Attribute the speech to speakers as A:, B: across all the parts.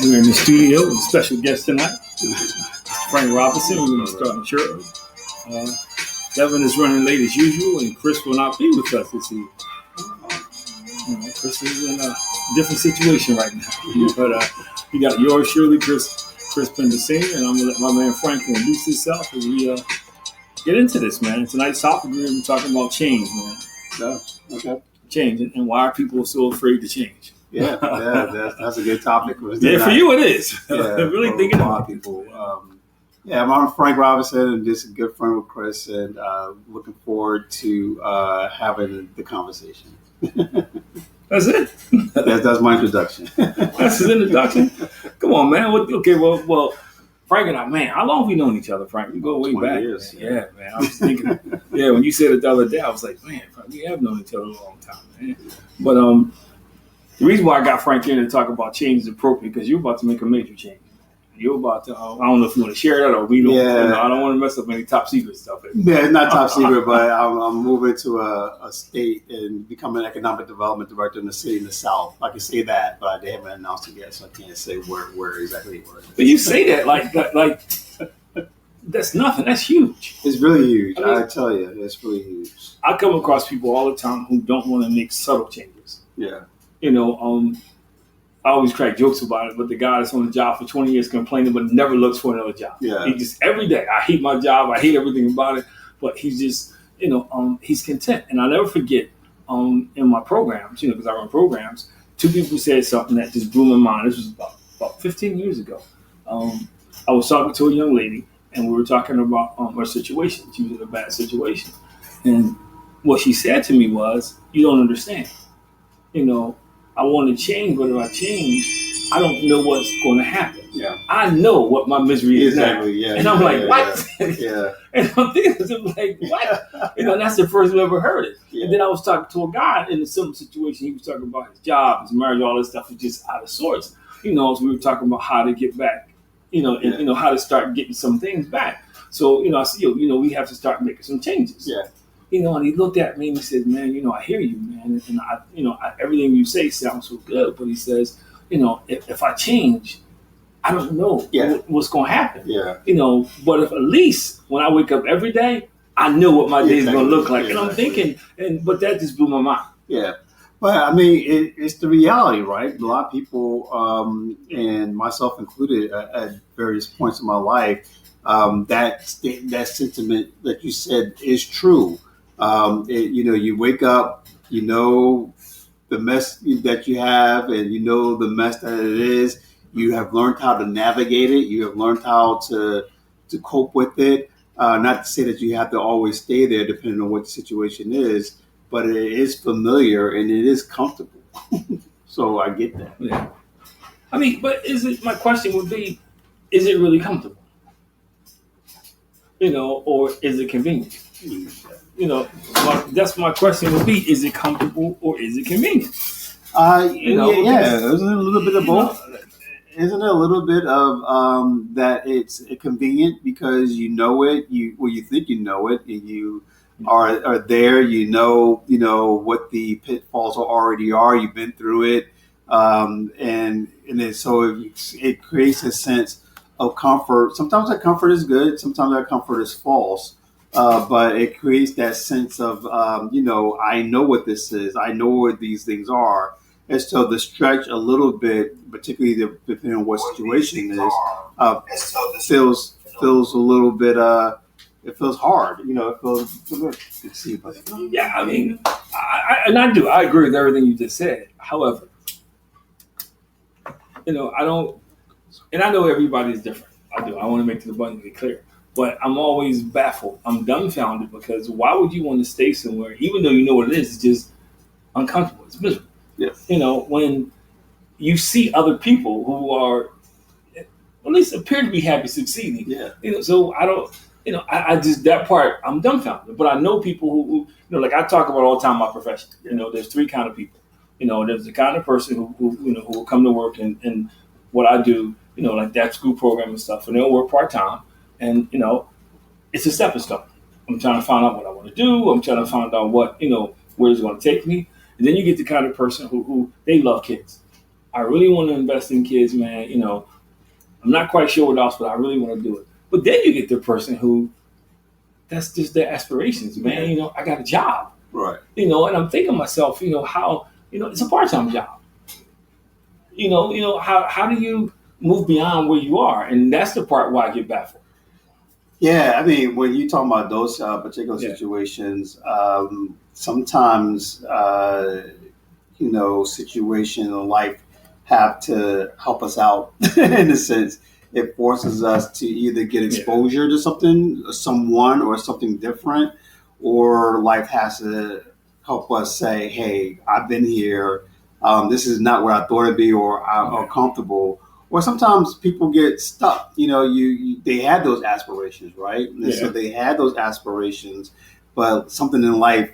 A: We're in the studio with a special guest tonight, Frank Robinson. We're going to start shortly. Devin is running late as usual, and Chris will not be with us this evening. Chris is in a different situation right now. But we got yours, surely, Chris Pendleton, and I'm going to let my man Frank introduce himself as we get into this, man. Tonight's topic, we're going to be talking about change, man.
B: Okay.
A: Change, and why are people so afraid to change?
B: Yeah, that's a good topic.
A: Yeah, for you it is.
B: Yeah,
A: really thinking
B: a lot of people. I'm Frank Robinson, and just a good friend with Chris, and looking forward to having the conversation.
A: That's it.
B: That's my introduction.
A: That's his introduction. Come on, man. Well, Frank and I, man, how long have we known each other, Frank? We go way
B: 20
A: back.
B: years.
A: Yeah, man. I was thinking, when you said it the other day, I was like, man, Frank, we have known each other a long time, man. But the reason why I got Frank in to talk about change is appropriate because you're about to make a major change. You're about to, I don't know if you want to share that or we don't.
B: Yeah.
A: I don't want to mess up any top secret stuff.
B: Yeah, it's not top secret, but I'm moving to a state and becoming an economic development director in the city in the South. I can say that, but they haven't announced it yet, so I can't say where exactly.
A: But you say that like that's nothing. That's huge.
B: It's really huge. I tell you, it's really huge.
A: I come across people all the time who don't want to make subtle changes.
B: Yeah.
A: I always crack jokes about it, but the guy that's on the job for 20 years complaining but never looks for another job.
B: Yeah.
A: He just, every day, I hate my job, I hate everything about it, but he's just, he's content. And I'll never forget in my programs, because I run programs, two people said something that just blew my mind. This was about 15 years ago. I was talking to a young lady, and we were talking about her situation. She was in a bad situation. And what she said to me was, you don't understand. I want to change, but if I change, I don't know what's going to happen.
B: Yeah.
A: I know what my misery is now.
B: Yeah.
A: And I'm like, what?
B: Yeah.
A: And I'm thinking, like, what? That's the first time I ever heard it.
B: Yeah.
A: And then I was talking to a guy in a similar situation. He was talking about his job, his marriage, all this stuff was just out of sorts. So we were talking about how to get back, and how to start getting some things back. So, I said, we have to start making some changes.
B: Yeah.
A: And he looked at me and he said, man, I hear you, man. And everything you say sounds so good. But he says, if I change, I don't know what's going to happen.
B: Yeah.
A: But if at least when I wake up every day, I know what my day is going to look like. And I'm thinking, but that just blew my mind.
B: Yeah. Well, I mean, it's the reality, right? A lot of people, and myself included, at various points in my life, that sentiment that you said is true. You wake up, the mess that you have, and the mess that it is. You have learned how to navigate it. You have learned how to cope with it. Not to say that you have to always stay there, depending on what the situation is, but it is familiar and it is comfortable. So I get that.
A: Yeah. I mean, but my question would be, is it really comfortable? Or is it convenient? That's my question would be, is it comfortable or is it convenient?
B: There's a little bit of both. Isn't it a little bit of that it's convenient because you know it, you think you know it, and you are there, what the pitfalls already are, you've been through it, and then so it creates a sense of comfort. Sometimes that comfort is good, sometimes that comfort is false. But it creates that sense of, I know what this is. I know what these things are. And so the stretch a little bit, particularly depending on what situation it is, feels a little bit, it feels hard. It feels good.
A: Yeah, I mean, I agree with everything you just said. However, I don't, and I know everybody's different. I do. I want to make this abundantly clear. But I'm always baffled. I'm dumbfounded because why would you want to stay somewhere, even though you know what it is, it's just uncomfortable. It's miserable.
B: Yes.
A: When you see other people who are, at least appear to be happy succeeding.
B: Yeah.
A: So I don't, I just, that part, I'm dumbfounded. But I know people who like I talk about all the time in my profession. There's three kind of people. There's the kind of person who will come to work and what I do, like that school program and stuff, and they'll work part-time. And, it's a stepping stone. I'm trying to find out what I want to do. I'm trying to find out what, where it's going to take me. And then you get the kind of person who they love kids. I really want to invest in kids, man. I'm not quite sure what else, but I really want to do it. But then you get the person who that's just their aspirations, man. I got a job,
B: right?
A: And I'm thinking to myself, how it's a part-time job. How do you move beyond where you are? And that's the part where I get baffled.
B: Yeah, I mean, when you talk about those particular situations, sometimes situation in life have to help us out in a sense. It forces us to either get exposure to something, someone, or something different, or life has to help us say, "Hey, I've been here. This is not where I thought it'd be, or I'm comfortable." Or sometimes people get stuck. They had those aspirations, right? And so they had those aspirations, but something in life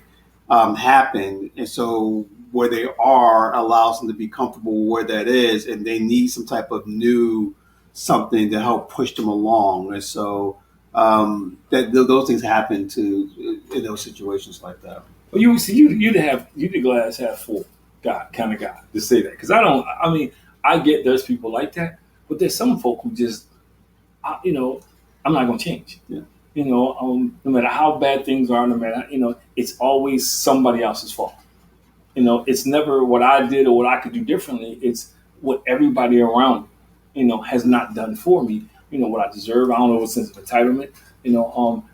B: happened, and so where they are allows them to be comfortable where that is, and they need some type of new something to help push them along. And so those things happen in those situations like that.
A: Well, you see, you the glass half full kind of guy to say that, because I don't. I mean, I get there's people like that, but there's some folk who just, I'm not going to change.
B: Yeah.
A: No matter how bad things are, no matter, it's always somebody else's fault. It's never what I did or what I could do differently. It's what everybody around me, has not done for me. What I deserve. I don't know what sense of entitlement.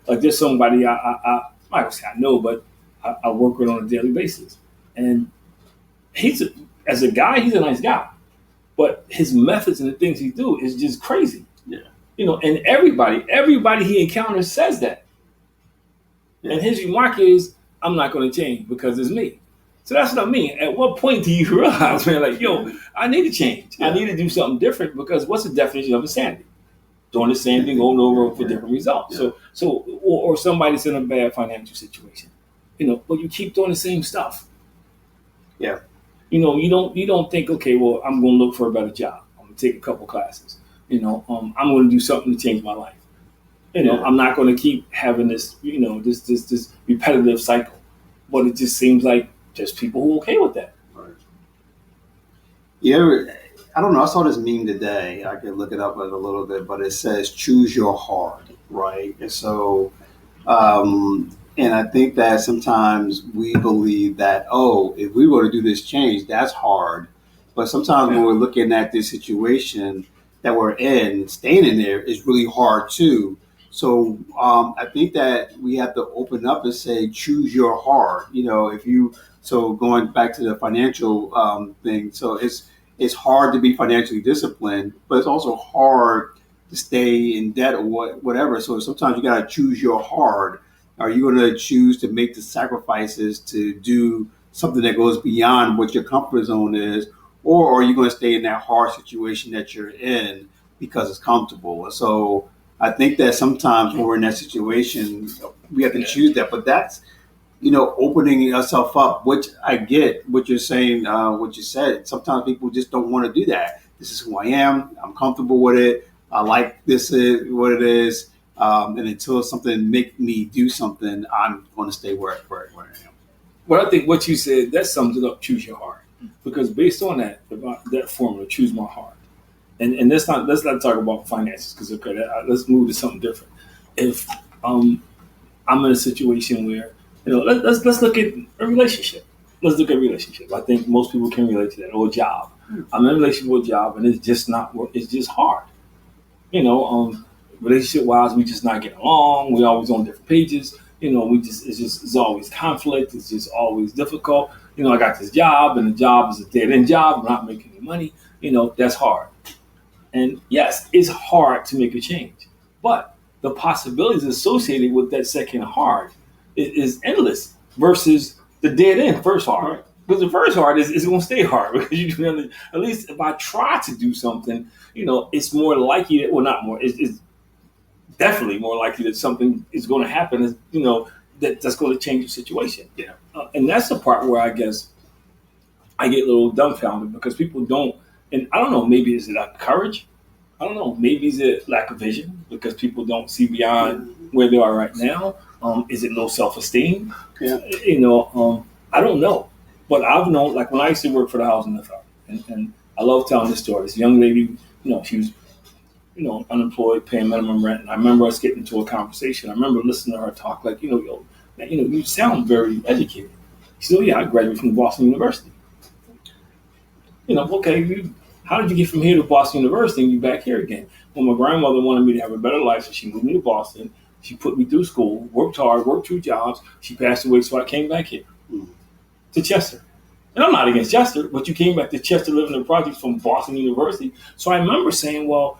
A: Like there's somebody I might say I know, but I work with on a daily basis, and as a guy, he's a nice guy, but his methods and the things he do is just crazy.
B: Yeah.
A: And everybody he encounters says that. Yeah. And his remark is, "I'm not going to change because it's me." So that's what I mean. At what point do you realize, man, like, I need to change. Yeah. I need to do something different, because what's the definition of insanity? Doing the same thing over and over for different results. Yeah. Or somebody's in a bad financial situation, but you keep doing the same stuff.
B: Yeah.
A: You don't think, okay, well, I'm going to look for a better job. I'm going to take a couple classes. I'm going to do something to change my life. I'm not going to keep having this, this repetitive cycle. But it just seems like just people who are okay with that.
B: Right. Yeah, I don't know. I saw this meme today. I could look it up a little bit, but it says "choose your hard," right? And so, and I think that sometimes we believe that, if we were to do this change, that's hard. But sometimes when we're looking at this situation that we're in, staying in there is really hard too. So I think that we have to open up and say, choose your hard. So going back to the financial thing, so it's hard to be financially disciplined, but it's also hard to stay in debt or whatever. So sometimes you got to choose your hard. Are you going to choose to make the sacrifices to do something that goes beyond what your comfort zone is, or are you going to stay in that hard situation that you're in because it's comfortable? And so I think that sometimes when we're in that situation, we have to choose that. But that's, opening yourself up, which I get what you're saying, what you said. Sometimes people just don't want to do that. This is who I am. I'm comfortable with it. I like this is what it is. And until something make me do something, I'm going to stay where I am.
A: Well, I think what you said, that sums it up. Choose your heart, because based on that formula, choose my heart. And let's not talk about finances, because let's move to something different. If I'm in a situation where let's look at a relationship. Let's look at a relationship. I think most people can relate to that. Or a job. I'm in a relationship with a job, and it's just not work. It's just hard. Relationship wise, we just not getting along. We always on different pages. It's always conflict. It's just always difficult. I got this job, and the job is a dead end job. I'm not making any money. That's hard. And yes, it's hard to make a change, but the possibilities associated with that second hard is endless versus the dead end first hard. Right. Because the first hard is going to stay hard, because at least if I try to do something, it's more likely that, well, not more, it's definitely more likely that something is going to happen, that's going to change the situation.
B: Yeah.
A: And that's the part where I guess I get a little dumbfounded, because people don't, and I don't know, maybe is it like courage? I don't know, maybe is it lack of vision, because people don't see beyond where they are right now? Is it low self-esteem?
B: Yeah.
A: I don't know. But I've known, like when I used to work for the housing authority, and I love telling this story. This young lady, she was, unemployed, paying minimum rent. And I remember us getting into a conversation. I remember listening to her talk like, you sound very educated. She said, oh, yeah, I graduated from Boston University. Okay, how did you get from here to Boston University and you back here again? Well, my grandmother wanted me to have a better life, so she moved me to Boston. She put me through school, worked hard, worked 2 jobs. She passed away, so I came back here to Chester. And I'm not against Chester, but you came back to Chester living in projects from Boston University. So I remember saying, well,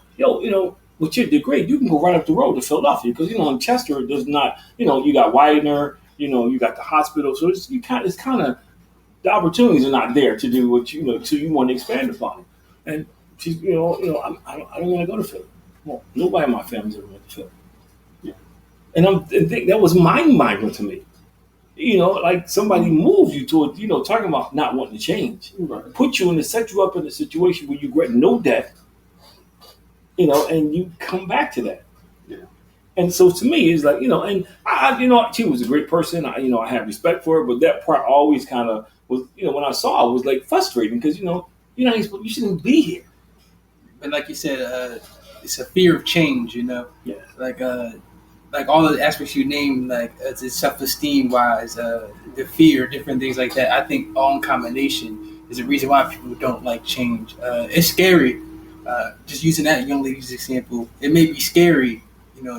A: with your degree, you can go right up the road to Philadelphia because, in Chester, there's not, you got Widener, you got the hospital. So it's kind of, the opportunities are not there to do what so you want to expand upon it. And she's, I don't want to go to Philly. Well, nobody in my family's ever went to Philly. Yeah. And I think that was mind-boggling to me. Like somebody moved you to talking about not wanting to change. Right. Set you up in a situation where you get no debt, and you come back to that. Yeah. And so to me, it's like, and she was a great person. I have respect for her, but that part always kind of was, when I saw it, was like frustrating because, you shouldn't be here.
C: But like you said, it's a fear of change, Yeah. Like all the aspects you named, like it's self-esteem wise, the fear, different things like that. I think all in combination is the reason why people don't like change. It's scary. Just using that young lady's example, it may be scary,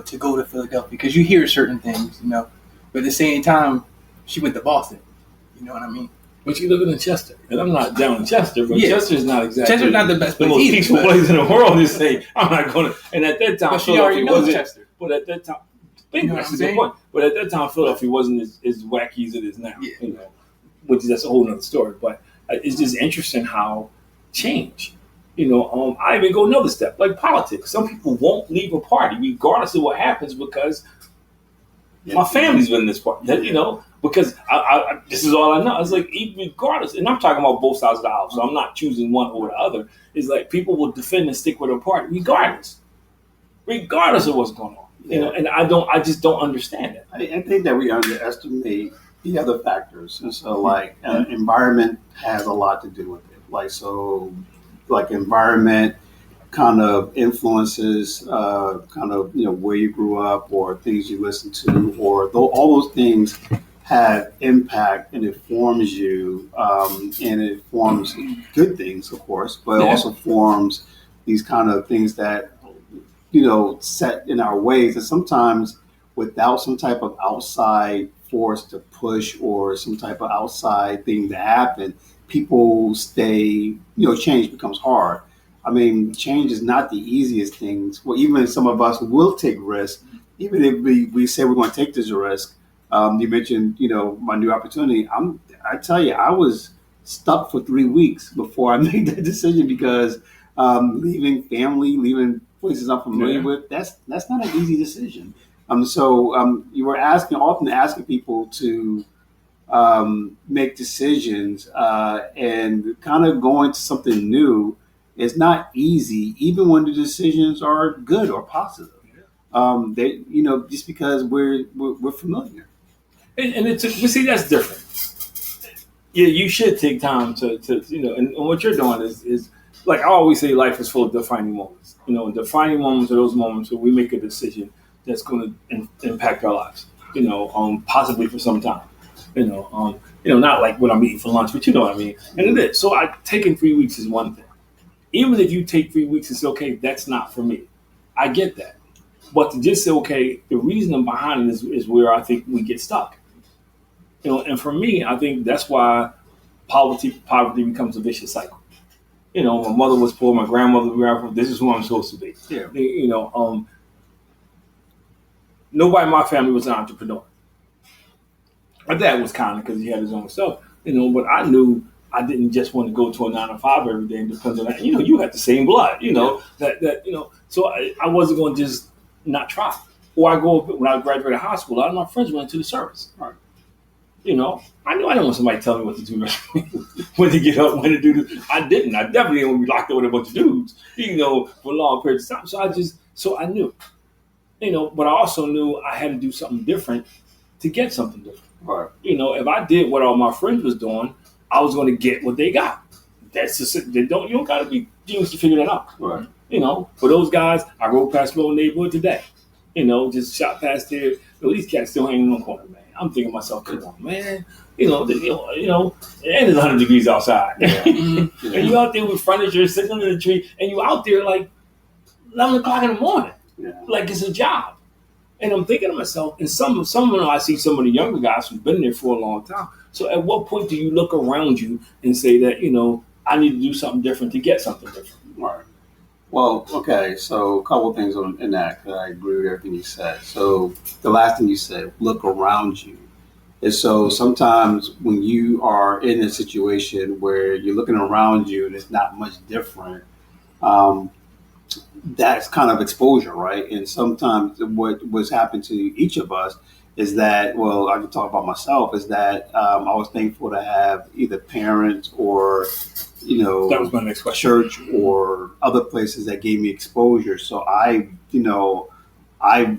C: to go to Philadelphia because you hear certain things, but at the same time, she went to Boston. You know what I mean?
A: But you living in Chester, and I'm not down in Chester, but Chester's not exactly
C: Chester's not the best
A: the most peaceful place in the world to say I'm not going to. And at that time,
C: but she already knows Chester.
A: But at that time, that's a good point. But at that time, Philadelphia wasn't as wacky as it is now. Yeah. Which that's a whole other story. But it's just interesting how change. I even go another step, like politics. Some people won't leave a party regardless of what happens because my family's been in this party. Because I this is all I know. It's like even regardless, and I'm talking about both sides of the house, so I'm not choosing one over the other. It's like people will defend and stick with a party regardless of what's going on. And I just don't understand it.
B: I think that we underestimate the other factors, and so environment has a lot to do with it. Environment kind of influences where you grew up or things you listen to, or all those things have impact, and it forms you, and it forms good things, of course, but it also forms these kind of things that set in our ways, and sometimes without some type of outside force to push or some type of outside thing to happen, people stay. Change becomes hard. I mean, change is not the easiest things. Well, even if some of us will take risks, even if we say we're going to take this risk. You mentioned, my new opportunity. I tell you, I was stuck for 3 weeks before I made that decision because leaving family, leaving places I'm familiar with, that's not an easy decision. So you were often asking people to make decisions and kind of going to something new. It's not easy, even when the decisions are good or positive. They, just because we're familiar.
A: And that's different. Yeah, you should take time to and what you're doing is like I always say, life is full of defining moments. Defining moments are those moments where we make a decision that's going to impact our lives. Possibly for some time. Not like what I'm eating for lunch, but you know what I mean. And it is. So taking 3 weeks is one thing. Even if you take 3 weeks and say, okay, that's not for me. I get that. But to just say, okay, the reason behind it is where I think we get stuck. And for me, I think that's why poverty becomes a vicious cycle. My mother was poor, my grandmother was poor. This is who I'm supposed to be. Yeah. Nobody in my family was an entrepreneur. My dad was kind of because he had his own stuff, but I knew I didn't just want to go to a 9 to 5 every day and depend on that. You had the same blood, so I wasn't going to just not try. Or when I graduated high school, a lot of my friends went to the service. Right. I knew I didn't want somebody telling me what to do, when to get up, when to do this. I didn't. I definitely didn't want to be locked up with a bunch of dudes, for long periods of time. So I knew, but I also knew I had to do something different to get something different. Right. If I did what all my friends was doing, I was going to get what they got. you don't got to be genius to figure that out.
B: Right.
A: For those guys, I rode past my old neighborhood today. Just shot past there. These cats still hanging on the corner, man. I'm thinking to myself, come on, man. And it's 100 degrees outside. Yeah. And you out there with furniture sitting under the tree, and you out there like 11 o'clock in the morning. Yeah. Like it's a job. And I'm thinking to myself, and I see some of the younger guys who've been there for a long time. So at what point do you look around you and say that, I need to do something different to get something different?
B: Right. Well, okay, so a couple of things in that, because I agree with everything you said. So the last thing you said, look around you. And so sometimes when you are in a situation where you're looking around you and it's not much different, that's kind of exposure, right? And sometimes what's happened to each of us is that, well, I can talk about myself, is that I was thankful to have either parents or
A: that was my next question.
B: Church or other places that gave me exposure. So I've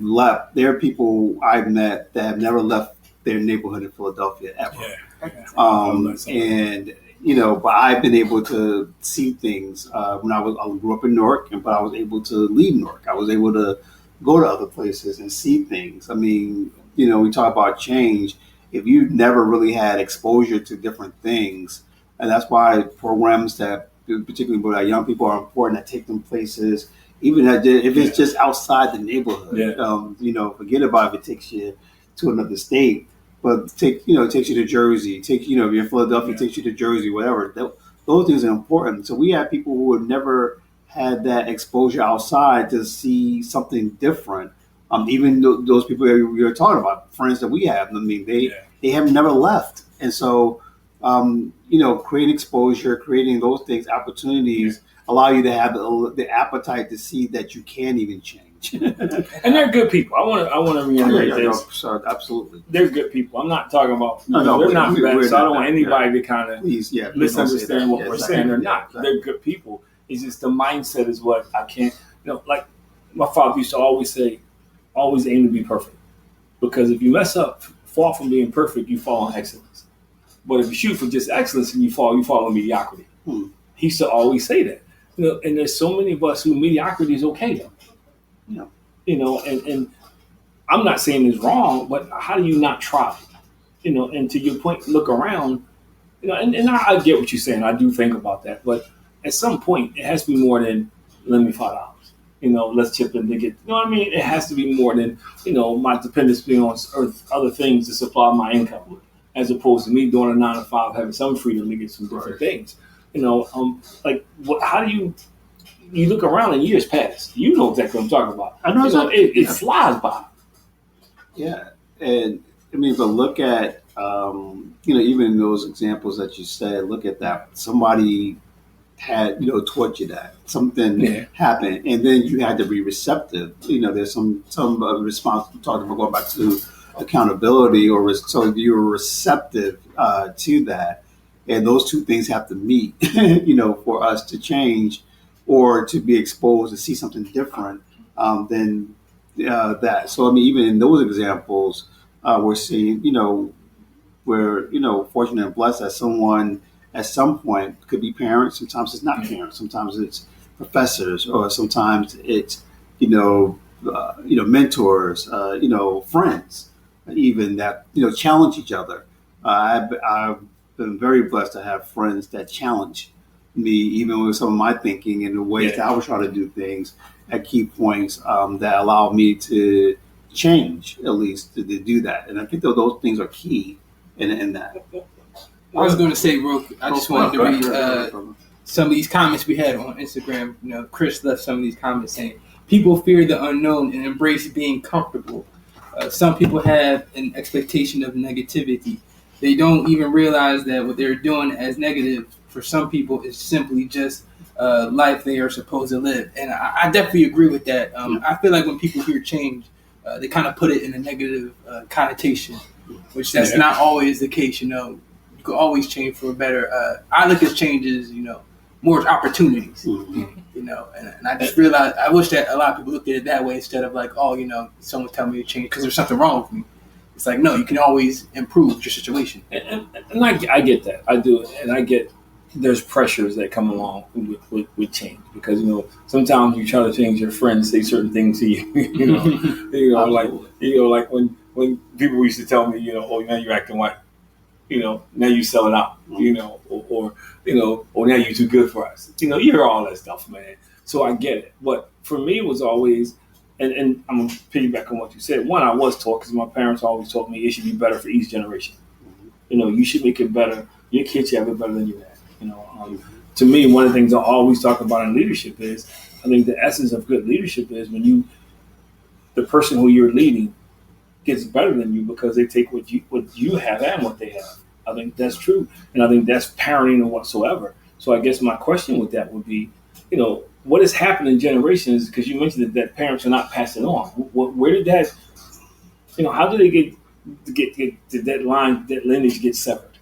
B: left. There are people I've met that have never left their neighborhood in Philadelphia ever. Yeah. But I've been able to see things when I grew up in Newark, but I was able to leave Newark. I was able to go to other places and see things. I mean, we talk about change. If you've never really had exposure to different things, and that's why programs that, particularly with our young people, are important, that take them places, even if it's just outside the neighborhood. Yeah. Forget about if it takes you to another state, but takes you to Jersey. If you're in Philadelphia, takes you to Jersey, whatever. Those things are important. So we have people who have never had that exposure outside to see something different. Even those people that we were talking about, friends that we have, I mean, they have never left, and so. Creating exposure, creating those things, opportunities allow you to have the appetite to see that you can even change.
A: And they're good people. I want to reiterate this.
B: So absolutely,
A: they're good people. I'm not talking about they're not bad. So I don't want anybody to kind of misunderstand what we're saying. They're not. Exactly. They're good people. It's just the mindset is what I can't. Like my father used to always say, always aim to be perfect, because if you mess up, fall from being perfect, you fall on excellence. But if you shoot for just excellence and you fall on mediocrity. He used to always say that. And there's so many of us who mediocrity is okay though. And I'm not saying it's wrong, but how do you not try? And to your point, look around, and I get what you're saying. I do think about that. But at some point, it has to be more than lend me $5. Let's chip in to get, you know what I mean? It has to be more than, my dependence being on other things to supply my income, as opposed to me doing a 9 to 5, having some freedom to get some different things. How do you look around and years pass? You know exactly what I'm talking about.
B: I know
A: it flies by.
B: Yeah. And I mean, but look at, even those examples that you said, look at that. Somebody had, taught you that. Something happened, and then you had to be receptive. There's some response, talking about going back to accountability, so you're receptive to that, and those two things have to meet for us to change or to be exposed to see something different than that. So I mean, even in those examples, we're seeing we're fortunate and blessed that someone at some point could be parents. Sometimes it's not parents, sometimes it's professors, or sometimes it's mentors, friends, even that challenge each other. I've been very blessed to have friends that challenge me, even with some of my thinking and the ways that I was trying to do things at key points that allow me to change, at least to do that. And I think those things are key in that.
C: I was going to say, I just wanted to read some of these comments we had on Instagram. Chris left some of these comments saying, people fear the unknown and embrace being comfortable. Some people have an expectation of negativity. They don't even realize that what they're doing as negative for some people is simply just life they are supposed to live. And I definitely agree with that. I feel like when people hear change, they kind of put it in a negative connotation, which that's not always the case. You could always change for a better. I look at change as, more opportunities. And I just realized, I wish that a lot of people looked at it that way instead of like, someone tell me to change because there's something wrong with me. It's like, no, you can always improve your situation.
A: And I get that. I do. And I get there's pressures that come along with change, because sometimes you try to change your friends, say certain things to you. Like when people used to tell me, oh, now you're acting white, now you selling out, or now you're too good for us. You hear all that stuff, man. So I get it. But for me, it was always, and I'm going to piggyback on what you said. One, I was taught, because my parents always taught me it should be better for each generation. You should make it better. Your kids should have it better than you had. To me, one of the things I always talk about in leadership is, I think the essence of good leadership is when the person who you're leading gets better than you, because they take what you have and what they have. I think that's true, and I think that's parenting or whatsoever. So I guess my question with that would be, what has happened in generations? Because you mentioned that parents are not passing on. Where did that, how did they get that line, that lineage get severed?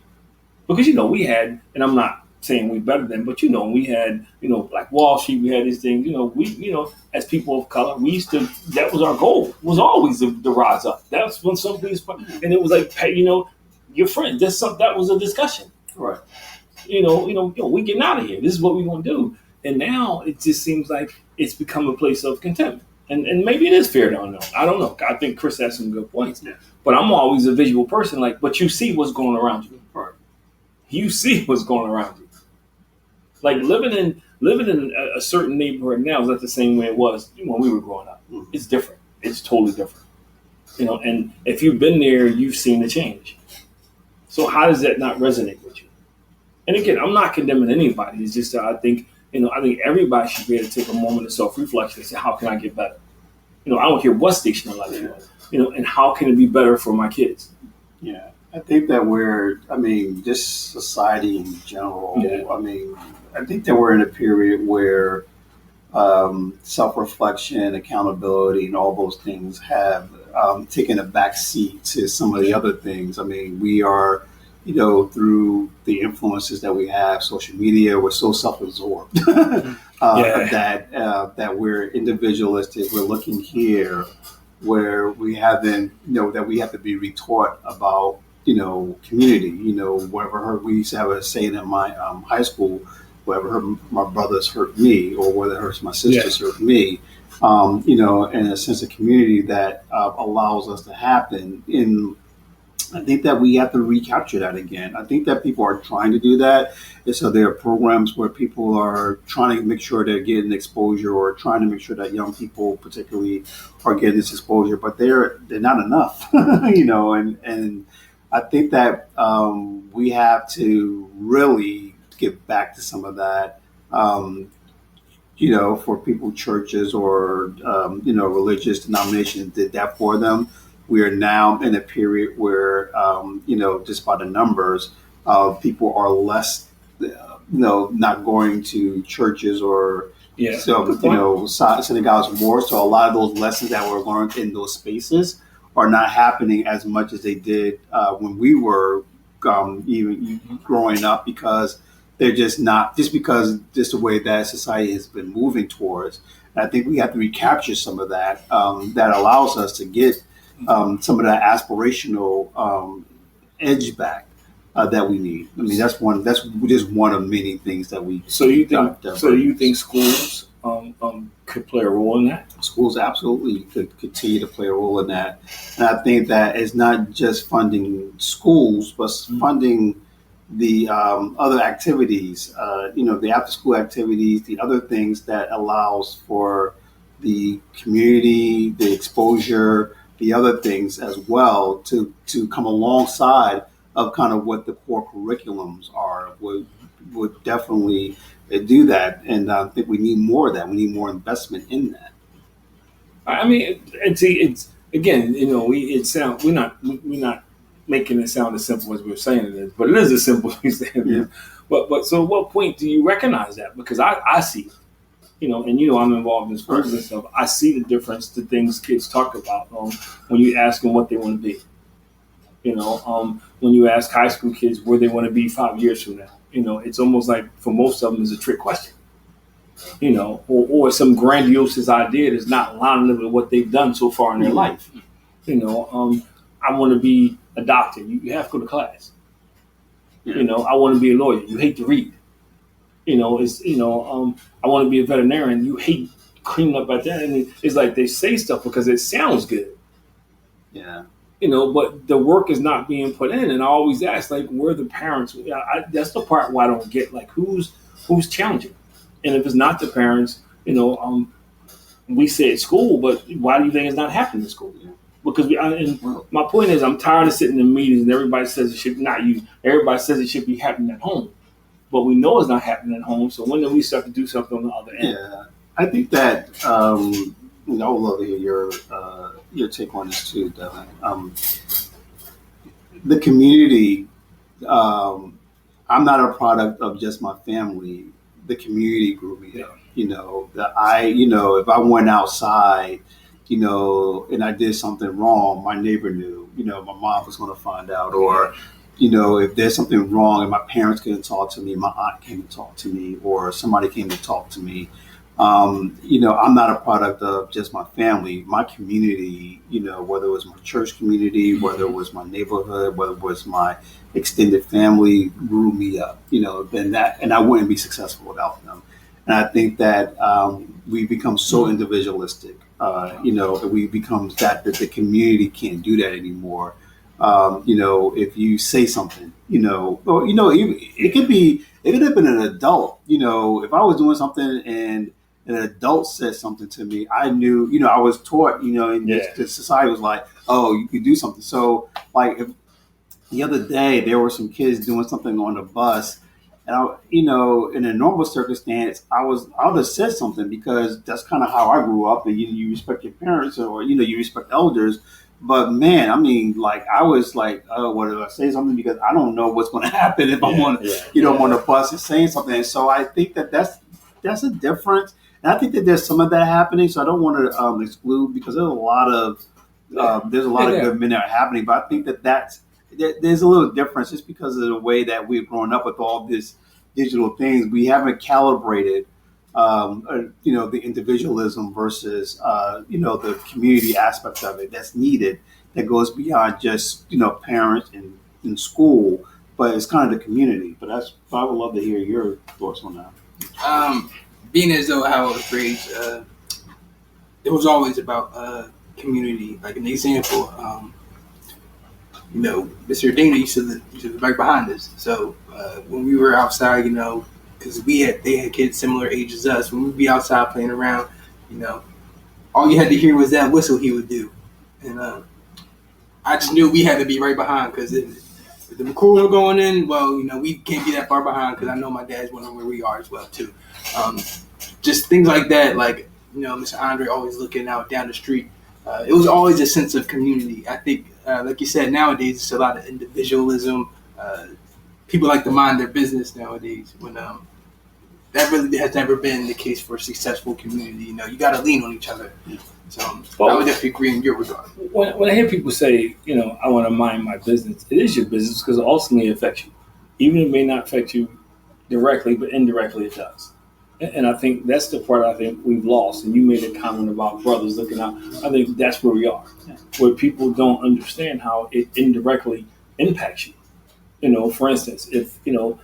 A: Because we had, and I'm not saying we better than, but we had, like Wall Street, we had these things. We, as people of color, we used to. That was our goal. Was always the rise up. That's when something's, and it was like, your friend. That was a discussion.
B: Right.
A: We getting out of here. This is what we're gonna do. And now it just seems like it's become a place of contentment. And maybe it is fair to unknown. I don't know. I think Chris has some good points.
B: Yeah.
A: But I'm always a visual person. But you see what's going around you.
B: Right.
A: You see what's going around you. Like living in a certain neighborhood now is not the same way it was when we were growing up.
B: Mm-hmm.
A: It's different. It's totally different. And if you've been there, you've seen the change. So how does that not resonate with you? And again, I'm not condemning anybody. It's just that I think everybody should be able to take a moment of self-reflection and say, how can I get better? I don't care what station of life you're in, and how can it be better for my kids?
B: Yeah. I think that just society in general, I think that we're in a period where self-reflection, accountability, and all those things have taken a back seat to some of the other things. We are, through the influences that we have, social media, we're so self-absorbed that we're individualistic. We're looking here where we haven't, that we have to be retaught about, community. We used to have a saying in my high school, whatever hurt my brothers hurt me, or whether it hurts my sisters hurt me. And a sense of community that allows us to happen. I think that we have to recapture that again. I think that people are trying to do that. And so there are programs where people are trying to make sure they're getting exposure, or trying to make sure that young people particularly are getting this exposure, but they're not enough, and I think that we have to really get back to some of that, for people, churches or, religious denominations did that for them. We are now in a period where, just by the numbers, people are less, not going to churches or, synagogues more. So a lot of those lessons that were learned in those spaces are not happening as much as they did when we were even growing up, because they're just not, just the way that society has been moving towards. And I think we have to recapture some of that, that allows us to get some of that aspirational edge back that we need. That's just one of many things that we.
A: So you think schools could play a role in that?
B: Schools absolutely could continue to play a role in that, and I think that it's not just funding schools, but funding the other activities, the after-school activities, the other things that allows for the community, the exposure, the other things as well to come alongside of kind of what the core curriculums are, would definitely do that. And I think we need more of that. We need more investment in that.
A: It's again, we're not making it sound as simple as we're saying it is, but it is as simple as we say it is. But so at what point do you recognize that? Because I see, I'm involved in sports and stuff. I see the difference, the things kids talk about when you ask them what they want to be. When you ask high school kids where they want to be 5 years from now, it's almost like for most of them it's a trick question. Or some grandiose idea that's not lining up with what they've done so far in their life. I want to be a doctor. You have to go to class. I want to be a lawyer. You hate to read. I want to be a veterinarian. You hate cleaning up at that, and it's like they say stuff because it sounds good.
B: Yeah.
A: But the work is not being put in, and I always ask, like, where are the parents? That's the part where I don't get, like, who's challenging, and if it's not the parents, we say at school, but why do you think it's not happening in school? Because my point is, I'm tired of sitting in meetings and everybody says it should not you. Everybody says it should be happening at home, but we know it's not happening at home. So when do we start to do something on the other end?
B: Yeah, I think that I would love to hear your take on this too, Devin. The community. I'm not a product of just my family. The community grew me up. If I went outside, and I did something wrong, my neighbor knew. My mom was going to find out, or if there's something wrong and my parents couldn't talk to me, my aunt came to talk to me, or somebody came to talk to me. I'm not a product of just my family. My community, whether it was my church community, whether it was my neighborhood, whether it was my extended family, grew me up. And I wouldn't be successful without them. And I think that we become so individualistic. We become that the community can't do that anymore. If you say something, it could have been an adult. If I was doing something and an adult said something to me, I knew, I was taught, the society was like, oh, you could do something. So, like, if the other day there were some kids doing something on the bus, and in a normal circumstance, I would have said something because that's kind of how I grew up, and you respect your parents, or you respect elders. But man, I mean, like, I was like, oh, what did I say something? Because I don't know what's going to happen if I'm on the bus and saying something. And so I think that's a difference. And I think that there's some of that happening. So I don't want to exclude, because there's a lot of good men that are happening. But I think there's a little difference just because of the way that we've grown up with all this digital things. We haven't calibrated, the individualism versus, the community aspect of it that's needed, that goes beyond just, parents in school, but it's kind of the community. But I would love to hear your thoughts on that.
C: Being as though how I was raised, it was always about community. Like an example, Mr. Dana used to live right behind us. So when we were outside, because they had kids similar age as us, when we'd be outside playing around, all you had to hear was that whistle he would do. And I just knew we had to be right behind, because if the McCool were going in, well, we can't be that far behind, because I know my dad's wondering where we are as well, too. Just things like that, like, Mr. Andre always looking out down the street. It was always a sense of community. I think, like you said, nowadays it's a lot of individualism. People like to mind their business nowadays, when that really has never been the case for a successful community. You got to lean on each other. So I would definitely agree in your regard.
A: When I hear people say, I want to mind my business, it is your business, because ultimately it affects you. Even if it may not affect you directly, but indirectly it does. And I think that's the part I think we've lost. And you made a comment about brothers looking out. I think that's where we are, where people don't understand how it indirectly impacts you. For instance, if you're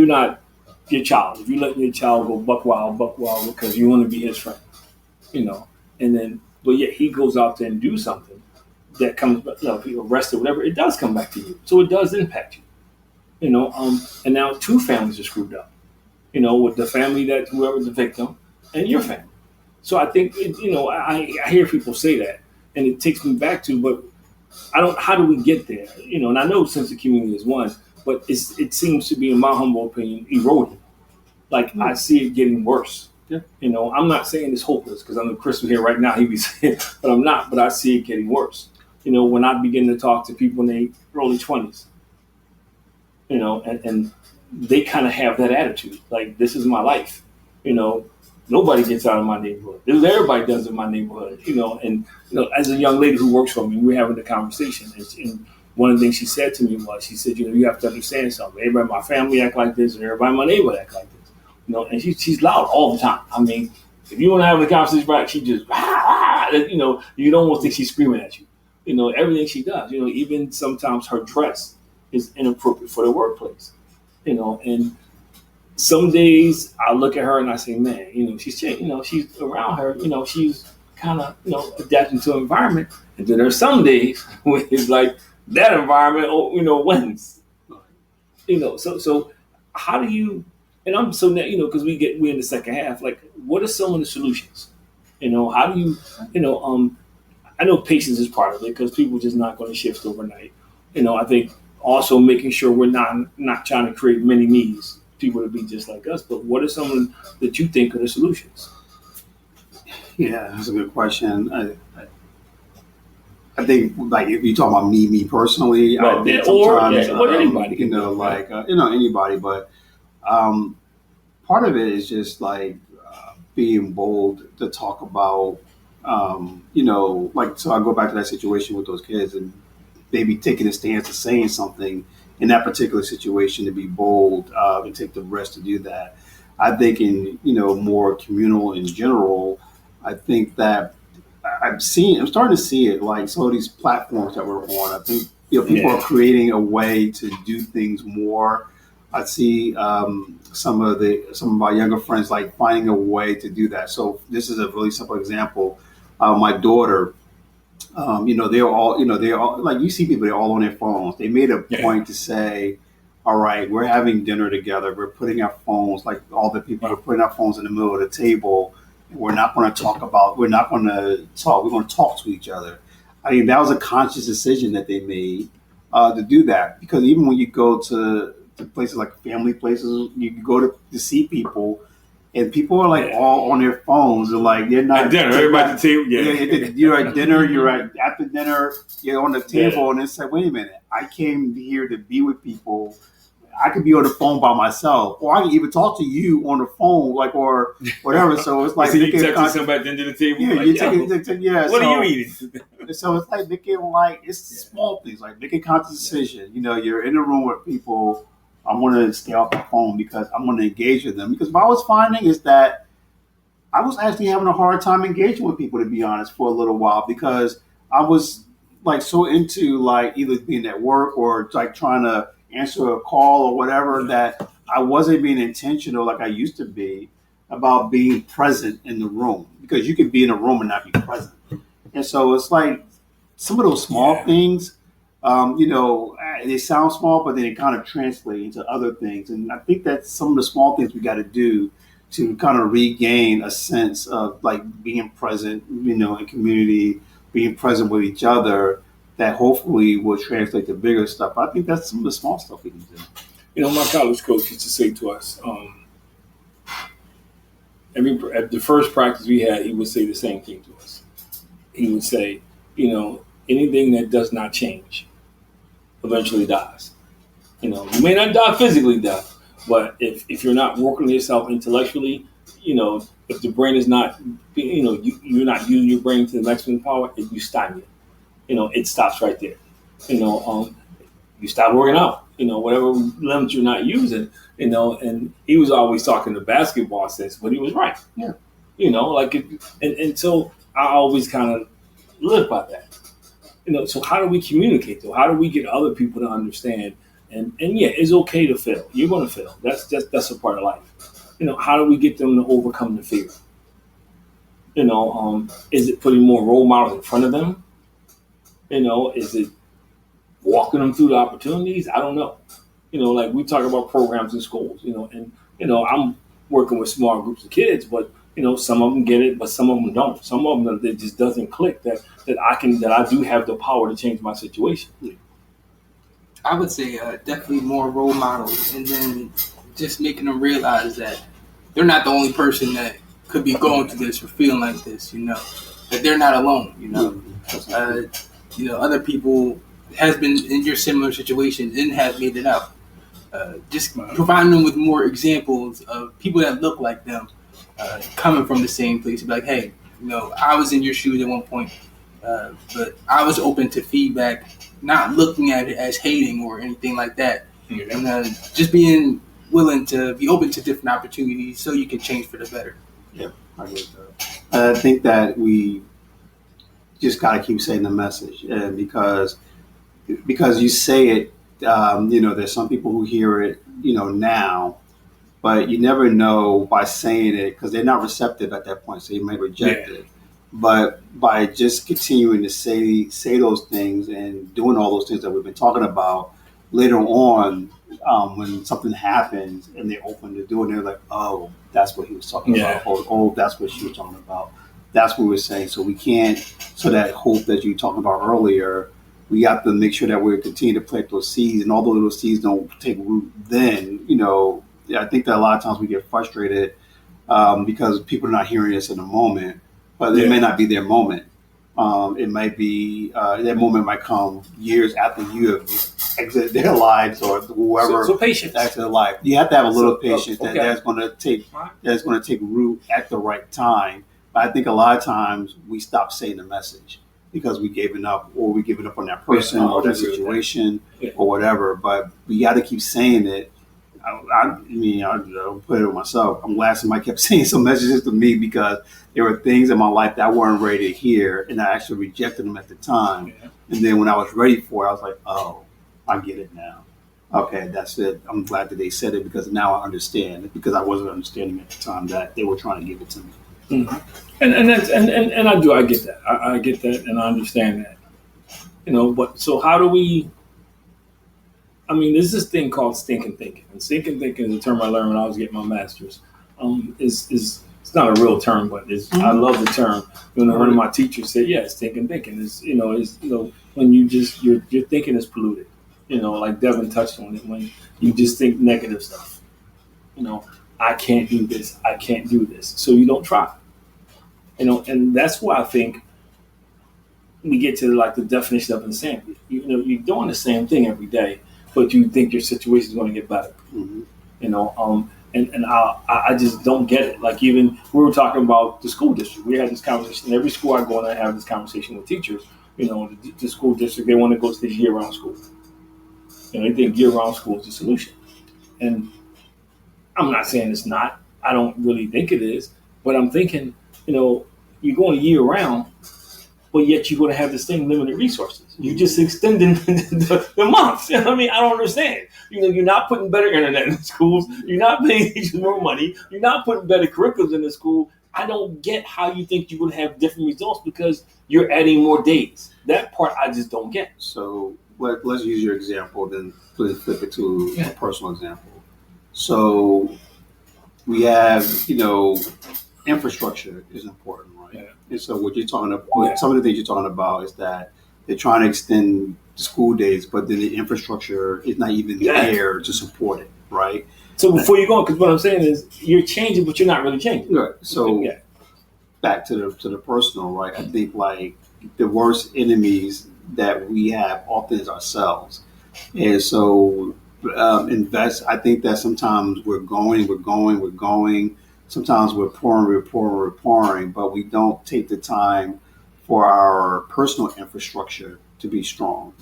A: not your child, if you let your child go buck wild because you want to be his friend, but yet he goes out there and do something that comes, if you're arrested, whatever, it does come back to you. So it does impact you. And now two families are screwed up. With the family that whoever's the victim and your family. So I think, I hear people say that, and it takes me back to, but how do we get there? And I know sense of community is one, but it seems to be, in my humble opinion, eroding. Like, I see it getting worse. Yeah. I'm not saying it's hopeless, because I know Chris was here right now, he'd be saying, but I'm not, but I see it getting worse. When I begin to talk to people in their early 20s, and they kind of have that attitude, like, this is my life. Nobody gets out of my neighborhood. Everybody does in my neighborhood. And as a young lady who works for me, we're having the conversation. And one of the things she said to me was, she said, you have to understand something. Everybody in my family act like this, and everybody in my neighborhood act like this. And she's loud all the time. I mean, if you want to have a conversation, right, she just, you don't want to think she's screaming at you. Everything she does. Even sometimes her dress is inappropriate for the workplace. And some days I look at her and I say, man, she's changed. She's around her. She's kind of adapting to the environment. And then there's some days when it's like that environment, wins. So how do you? And I'm so that because we're in the second half. Like, what are some of the solutions? How do you? I know patience is part of it because people are just not going to shift overnight. I think also making sure we're not trying to create many me's people to be just like us. But what are some that you think are the solutions?
B: Yeah, that's a good question. I think, like, if you talk about me personally,
A: right.
B: I think sometimes,
A: or anybody,
B: anybody. But part of it is just like being bold to talk about, so I go back to that situation with those kids and maybe taking a stance to saying something in that particular situation, to be bold and take the risk to do that. I think in more communal in general, I think that I'm starting to see it, like some of these platforms that we're on. I think people are creating a way to do things more. I see some of my younger friends like finding a way to do that. So this is a really simple example. My daughter, they're all like, you see people, they're all on their phones. They made a point to say, all right, we're having dinner together. We're putting our phones, like all the people are putting our phones in the middle of the table. We're not going to talk. We're going to talk to each other. I mean, that was a conscious decision that they made to do that. Because even when you go to places like family places, you go to see people, and people are like all on their phones. They're like, they're not.
A: At dinner, everybody at the table.
B: You're at dinner. You're after dinner. You're on the table, and it's like, wait a minute. I came here to be with people. I could be on the phone by myself, or I can even talk to you on the phone, like, or whatever. So it's like,
A: so you texting somebody at the end of the table.
B: Yeah,
A: like,
B: you're taking. What
A: are you eating?
B: So it's like making it's small things, like making conscious decision. You're in a room with people. I want to stay off the phone because I want to engage with them. Because what I was finding is that I was actually having a hard time engaging with people, to be honest, for a little while, because I was like so into like either being at work or like trying to answer a call or whatever, that I wasn't being intentional like I used to be about being present in the room, because you could be in a room and not be present. And so it's like some of those small things, they sound small, but then it kind of translate into other things. And I think that's some of the small things we got to do to kind of regain a sense of like being present, in community, being present with each other, that hopefully will translate to bigger stuff. I think that's some of the small stuff we can do.
A: My college coach used to say to us, at the first practice we had, he would say the same thing to us. He would say, anything that does not change eventually dies. You may not die physically, but if you're not working on yourself intellectually, if the brain is not, you're not using your brain to the maximum power, you stymie it. It stops right there. You stop working out. Whatever limits you're not using. And he was always talking to basketball sense, but he was right.
B: Yeah.
A: And so I always kind of live by that. So how do we communicate though? How do we get other people to understand? And it's okay to fail. You're going to fail. That's a part of life. How do we get them to overcome the fear? Is it putting more role models in front of them? Is it walking them through the opportunities? I don't know. Like we talk about programs in schools, and I'm working with small groups of kids, but some of them get it, but some of them don't. Some of them, it just doesn't click that I do have the power to change my situation.
C: I would say definitely more role models, and then just making them realize that they're not the only person that could be going through this or feeling like this. That they're not alone. Other people has been in your similar situation and have made it out. Just providing them with more examples of people that look like them, coming from the same place. Be like, hey, I was in your shoes at one point, but I was open to feedback, not looking at it as hating or anything like that. And just being willing to be open to different opportunities so you can change for the better.
B: Yeah, I get that. I think that we just got to keep saying the message, and because you say it, there's some people who hear it, now, but you never know by saying it because they're not receptive at that point, so you may reject it. But by just continuing to say those things and doing all those things that we've been talking about, later on, when something happens and they open the door and they're like, oh, that's what he was talking about. Oh, that's what she was talking about. That's what we're saying. So we can't, so that hope that you were talking about earlier, we have to make sure that we continue to plant those seeds, and although those seeds don't take root then, I think that a lot of times we get frustrated because people are not hearing us in the moment, but it may not be their moment. It might be, that moment might come years after you have exited their lives or whoever.
A: So patience.
B: Exited their life. You have to have a little patience that's going to take root at the right time. But I think a lot of times we stop saying the message because we gave up on that person or that situation or whatever. But we got to keep saying it. I'll put it on myself. I'm glad somebody kept saying some messages to me because there were things in my life that I weren't ready to hear, and I actually rejected them at the time. Yeah. And then when I was ready for it, I was like, oh, I get it now. Okay, that's it. I'm glad that they said it because now I understand, because I wasn't understanding at the time that they were trying to give it to me.
A: Mm-hmm. And I get that. I get that, and I understand that. But so how do we? I mean, there's this thing called stinking thinking, and stinking thinking is a term I learned when I was getting my master's. It's not a real term, but I love the term. One of my teachers said, "Yeah, stinking thinking is when your thinking is polluted. Like Devin touched on it, when you just think negative stuff. I can't do this. I can't do this. So you don't try. And that's why I think we get to like the definition of insanity. You're doing the same thing every day, but you think your situation is going to get better. Mm-hmm. And I just don't get it. Like even we were talking about the school district. We had this conversation. Every school I go in, I have this conversation with teachers. The school district, they want to go to the year-round school. They think year-round school is the solution. And I'm not saying it's not. I don't really think it is. But I'm thinking, you're going year-round, but yet you're going to have the same limited resources. You're just extending the months. I mean, I don't understand. You're not putting better internet in the schools. You're not paying teachers more money. You're not putting better curriculums in the school. I don't get how you think you're going to have different results because you're adding more days. That part I just don't get.
B: So let's use your example, then flip it to a personal example. So we have, infrastructure is important, right? Yeah. And so what you're talking about, some of the things you're talking about is that they're trying to extend the school days, but then the infrastructure is not even there to support it, right?
A: So before you go, because what I'm saying is you're changing, but you're not really changing.
B: Right. So back to the personal, right? I think like the worst enemies that we have often is ourselves. And so I think that sometimes we're going. Sometimes we're pouring, but we don't take the time for our personal infrastructure to be strong.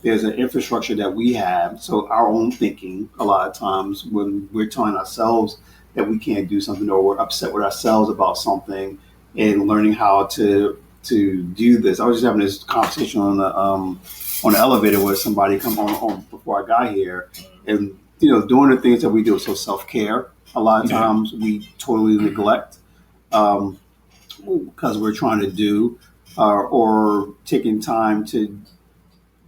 B: There's an infrastructure that we have. So our own thinking, a lot of times when we're telling ourselves that we can't do something or we're upset with ourselves about something, and learning how to do this. I was just having this conversation on the elevator with somebody come on before I got here, and doing the things that we do. So self-care, a lot of times we totally neglect because we're trying to do or taking time to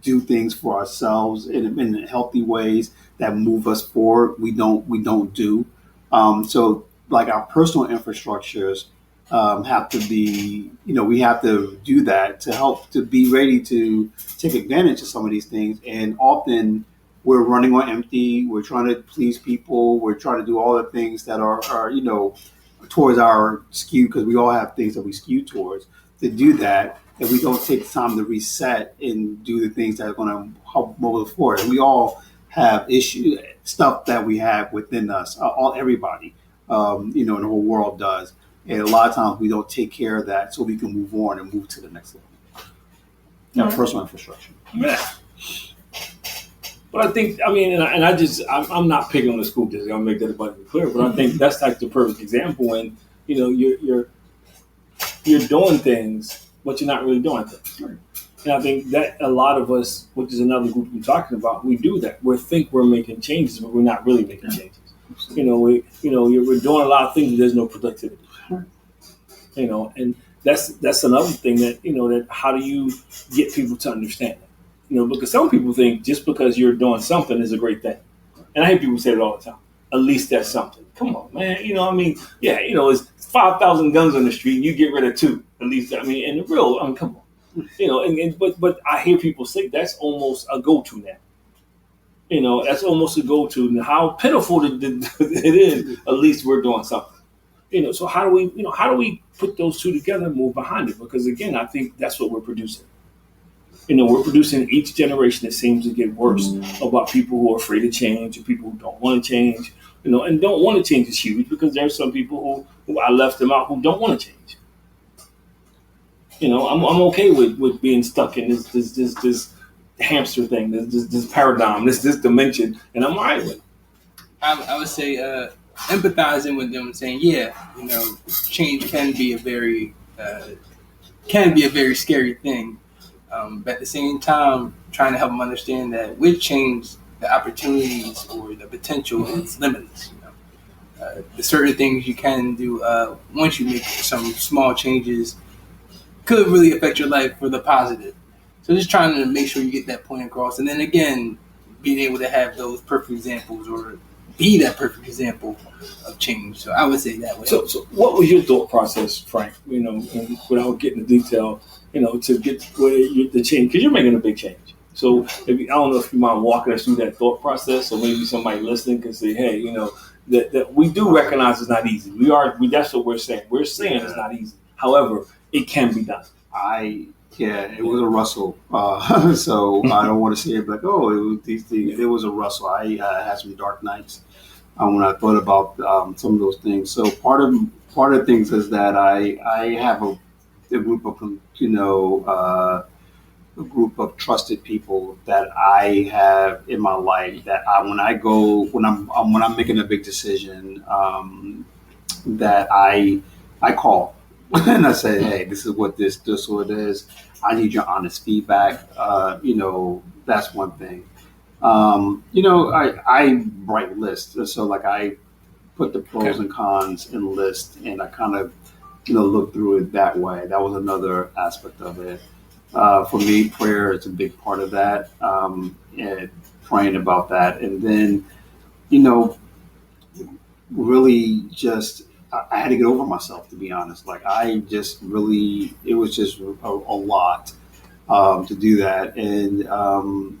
B: do things for ourselves in healthy ways that move us forward. We don't do. So like our personal infrastructures have to be, we have to do that to help to be ready to take advantage of some of these things. And often we're running on empty. We're trying to please people. We're trying to do all the things that are towards our skew, because we all have things that we skew towards. To do that, and we don't take time to reset and do the things that are going to help move us forward. We all have stuff that we have within us. Everybody, in the whole world does. And a lot of times we don't take care of that so we can move on and move to the next level. Personal infrastructure.
A: Yeah. But I think, I'm not picking on the school district. I'll make that abundantly clear. But I think that's like the perfect example when, you're doing things, but you're not really doing things. Right. And I think that a lot of us, which is another group we're talking about, we do that. We think we're making changes, but we're not really making changes. We're doing a lot of things, but there's no productivity. And that's another thing that how do you get people to understand it? Because some people think just because you're doing something is a great thing. And I hear people say it all the time. At least that's something. Come on, man. It's 5,000 guns on the street. You get rid of 2. At least, and the real, come on. But I hear people say that's almost a go-to now. That's almost a go-to. And how pitiful it is, at least we're doing something. So how do we put those two together and move behind it? Because again, I think that's what we're producing. We're producing each generation that seems to get worse about people who are afraid of change or people who don't want to change, and don't want to change is huge because there are some people who I left them out who don't want to change. I'm okay with being stuck in this hamster thing, this paradigm, this dimension, and I'm all right with it.
C: I would say empathizing with them and saying, change can be a very scary thing. But at the same time, trying to help them understand that with change, the opportunities or the potential is limitless. The certain things you can do once you make some small changes could really affect your life for the positive. So just trying to make sure you get that point across. And then again, being able to have those perfect examples or be that perfect example of change. So I would say that way.
A: So what was your thought process, Frank, without getting into detail, to get the change, because you're making a big change. So I don't know if you mind walking us through that thought process, or maybe somebody listening can say, hey, that we do recognize it's not easy. That's what we're saying. We're saying it's not easy. However, it can be done.
B: It was a rustle. So I don't want to say it like, it was these things. It was a rustle. I had some dark nights when I thought about some of those things. So part of the things is that I have a group of a group of trusted people that I have in my life that when I'm making a big decision that I call and I say, hey, this is what this what it is. I need your honest feedback. That's one thing. I write lists, so like I put the pros and cons in list, and I kind of look through it that way. That was another aspect of it. For me, prayer is a big part of that, and praying about that. And then, really just, I had to get over myself, to be honest. Like, it was just a lot to do that. And,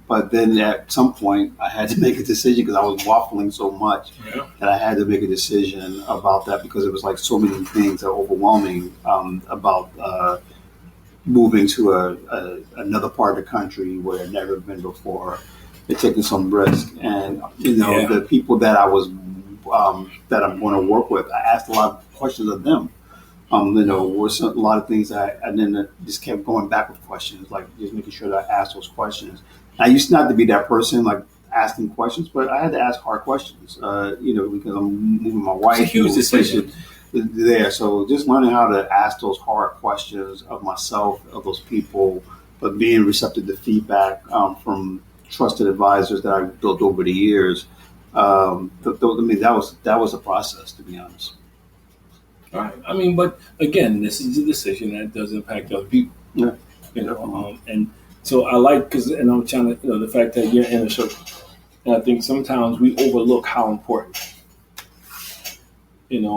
B: but then at some point, I had to make a decision because I was waffling so much that I had to make a decision about that because it was like so many things that were overwhelming about moving to another part of the country where I'd never been before, and taking some risk. And the people that I was that I'm going to work with, I asked a lot of questions of them. Were a lot of things and then just kept going back with questions, like just making sure that I asked those questions. I used not to be that person, like asking questions, but I had to ask hard questions, because I'm moving my wife.
A: It's a huge decision
B: there. So just learning how to ask those hard questions of myself, of those people, but being receptive to feedback from trusted advisors that I've built over the years. That was a process, to be honest.
A: All right. But again, this is a decision that does impact other people.
B: Yeah.
A: And so I like, and I'm trying to, the fact that you're in a circle. And I think sometimes we overlook how important, it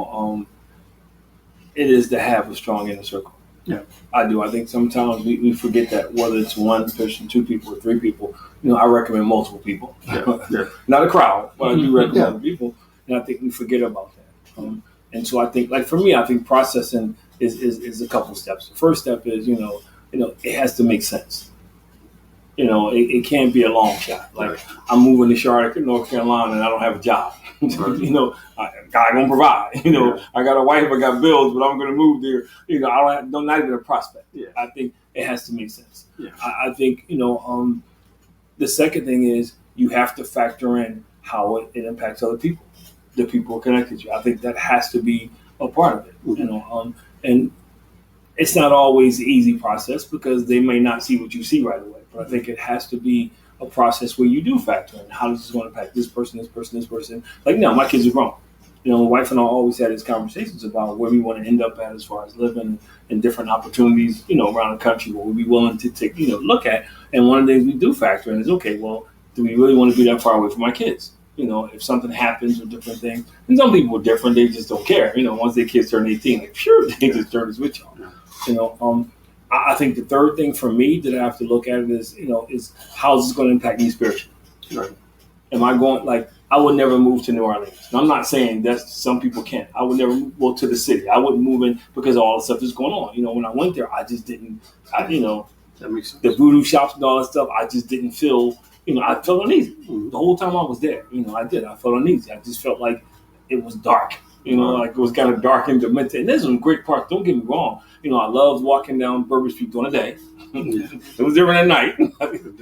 A: is to have a strong inner circle.
B: Yeah.
A: I do. I think sometimes we forget that, whether it's one person, 2 people, or 3 people. I recommend multiple people.
B: Yeah.
A: Not a crowd, but I do recommend people. And I think we forget about that. And so I think, like for me, I think processing is a couple steps. The first step is, it has to make sense. It can't be a long shot. Like, I'm moving to Charlotte, North Carolina, and I don't have a job. God gonna provide. I got a wife, I got bills, but I'm gonna move there. I don't not even a prospect.
B: Yeah.
A: I think it has to make sense.
B: Yeah.
A: I think the second thing is you have to factor in how it impacts other people, the people connected to you. I think that has to be a part of it.
B: Mm-hmm.
A: And it's not always the easy process because they may not see what you see right away. But I think it has to be a process where you do factor in how this is going to impact this person, this person, this person. Like now, my kids are grown. My wife and I always had these conversations about where we want to end up at as far as living and different opportunities, around the country, what we'd be willing to take, look at. And one of the things we do factor in is, okay, well, do we really want to be that far away from my kids? If something happens or different things. And some people are different, they just don't care. Once their kids turn 18, like, sure, they just turn the switch on. I think the third thing for me that I have to look at it is how is this going to impact me spiritually?
B: Right.
A: Am I going, like, I would never move to New Orleans. And I'm not saying that some people can't. I would never move to the city. I wouldn't move in because of all the stuff that's going on. When I went there, I just didn't, that makes sense. The voodoo shops and all that stuff, I just didn't feel, I felt uneasy. The whole time I was there, I did. I felt uneasy. I just felt like it was dark. Like it was kind of dark and demented. And there's some great parts, don't get me wrong. I loved walking down Bourbon Street during the day. It was different at night. I wouldn't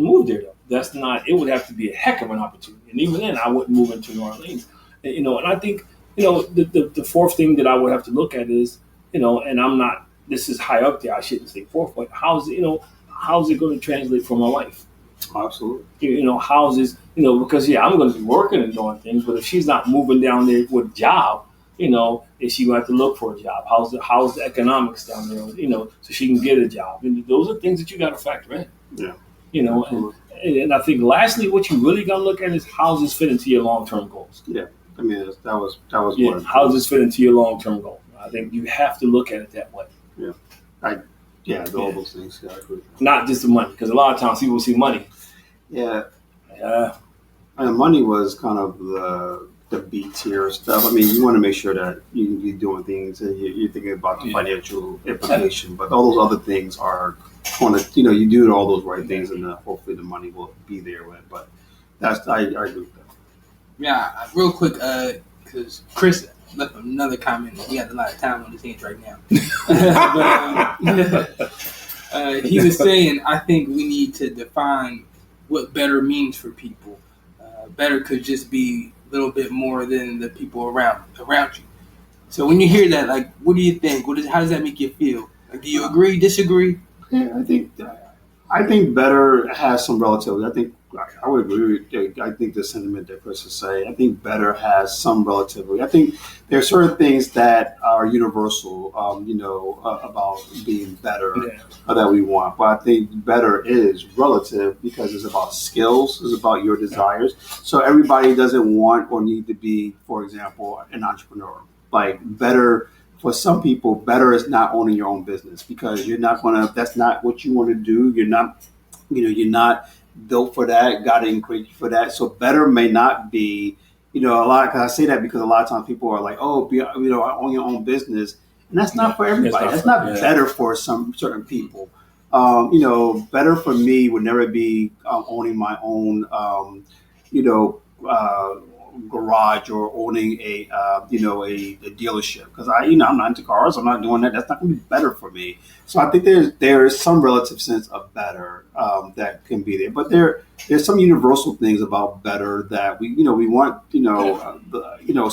A: move there though. It would have to be a heck of an opportunity. And even then I wouldn't move into New Orleans. And I think, the fourth thing that I would have to look at is, and I'm not, this is high up there, I shouldn't say fourth, but how's it going to translate for my wife?
B: Absolutely.
A: How's this, because I'm going to be working and doing things, but if she's not moving down there with a job, is she going to have to look for a job? How's the economics down there, so she can get a job? And those are things that you got to factor in.
B: Yeah.
A: And I think lastly, what you really got to look at is how does this fit into your long-term goals?
B: Yeah. I mean, that was
A: one. How does this fit into your long-term goal? I think you have to look at it that way.
B: Yeah. All those things. Yeah, I agree.
A: Not just the money, because a lot of times people see money.
B: Yeah. And money was kind of the B tier stuff. I mean, you want to make sure that you're doing things and you're thinking about the financial implication, but all those other things are going to, you do all those right things, and hopefully the money will be there. But I agree with that.
C: Yeah, real quick, because Chris left another comment. He has a lot of time on his hands right now. But, he was saying, I think we need to define what better means for people. Better could just be a little bit more than the people around you. So when you hear that, like, what do you think? How does that make you feel? Like, do you agree, disagree?
B: Yeah, I think better has some relativity. I think I would agree with. I think the sentiment that Chris is saying. I think better has some relativity. I think there are certain things that are universal. About being better that we want. But I think better is relative because it's about skills. It's about your desires. So everybody doesn't want or need to be, for example, an entrepreneur. Like better. For some people, better is not owning your own business because that's not what you want to do. You're not built for that. God didn't create you for that. So better may not be, cause I say that because a lot of times people are like, oh, own your own business. And that's not for everybody. That's not better for some certain people. Better for me would never be owning my own, garage or owning a dealership because I'm not into cars. I'm not doing that. That's not going to be better for me. So I think there is some relative sense of better that can be there, but there's some universal things about better that we want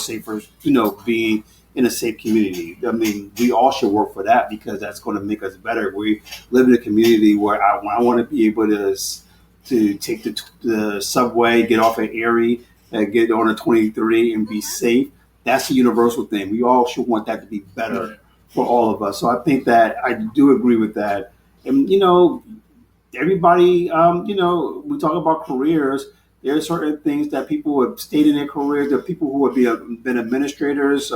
B: safer being in a safe community. I mean, we all should work for that because that's going to make us better. We live in a community where I want to be able to take the subway, get off at Erie, get on a 23 and be safe. That's a universal thing. We all should want that to be better for all of us. So I think that I do agree with that. And, everybody, we talk about careers. There are certain things that people have stayed in their careers. There are people who have been administrators,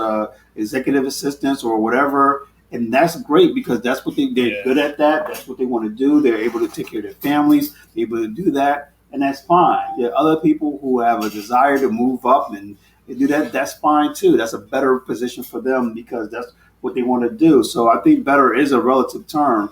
B: executive assistants or whatever. And that's great because that's what they're good at that. That's what they want to do. They're able to take care of their families. They're able to do that. And that's fine. There are other people who have a desire to move up and do that. That's fine too. That's a better position for them because that's what they want to do. So I think better is a relative term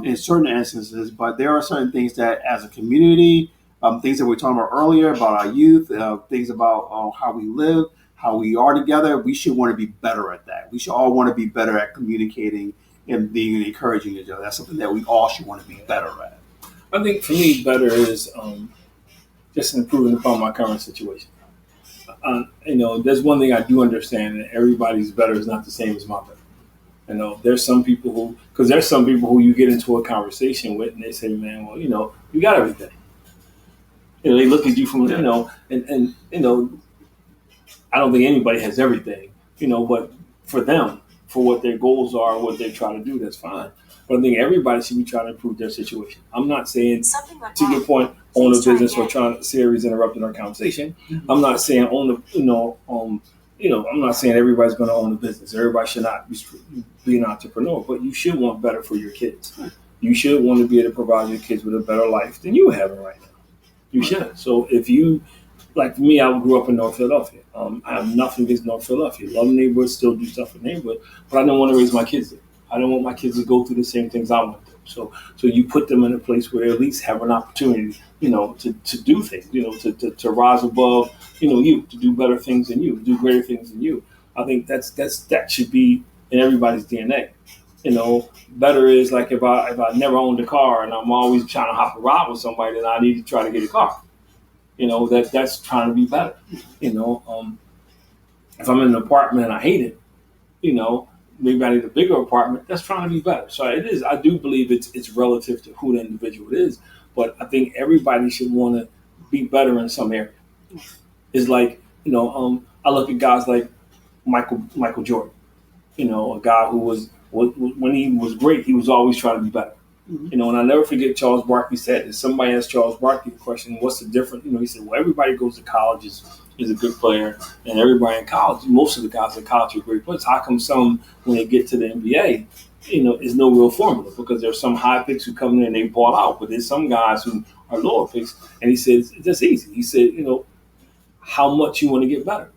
B: in certain instances, but there are certain things that as a community, things that we were talking about earlier about our youth, things about how we live, how we are together, we should want to be better at that. We should all want to be better at communicating and being and encouraging each other. That's something that we all should want to be better at.
A: I think for me, better is just improving upon my current situation. There's one thing I do understand, that everybody's better is not the same as my better. You know, there's some people who you get into a conversation with and they say, man, well, you got everything. They look at you from, and I don't think anybody has everything, but for them, for what their goals are, what they try to do, that's fine. But I think everybody should be trying to improve their situation. I'm not saying, to your point, own a business or trying to, Siri's interrupting our conversation. Mm-hmm. I'm not saying I'm not saying everybody's going to own a business. Everybody should not be an entrepreneur, but you should want better for your kids. You should want to be able to provide your kids with a better life than you're having right now. You should. So if you, like me, I grew up in North Philadelphia. I have nothing against North Philadelphia. Love the neighborhood, still do stuff in the neighborhood, but I don't want to raise my kids there. I don't want my kids to go through the same things I went through. So you put them in a place where they at least have an opportunity, to do things, to rise above, you, to do better things than you, to do greater things than you. I think that should be in everybody's DNA. Better is like if I never owned a car and I'm always trying to hop a ride with somebody, then I need to try to get a car. That's trying to be better. If I'm in an apartment and I hate it, maybe I need a bigger apartment. That's trying to be better. So it is. I do believe it's relative to who the individual is, but I think everybody should want to be better in some area. It's like I look at guys like Michael Jordan. A guy who was when he was great, he was always trying to be better. Mm-hmm. And I never forget Charles Barkley said, if somebody asked Charles Barkley a question, what's the difference? He said, well, everybody goes to college is a good player, and everybody in college, most of the guys in college are great players. How come some, when they get to the NBA, is no real formula? Because there's some high picks who come in and they ball out, but there's some guys who are lower picks. And he said, it's just easy. He said, how much you want to get better?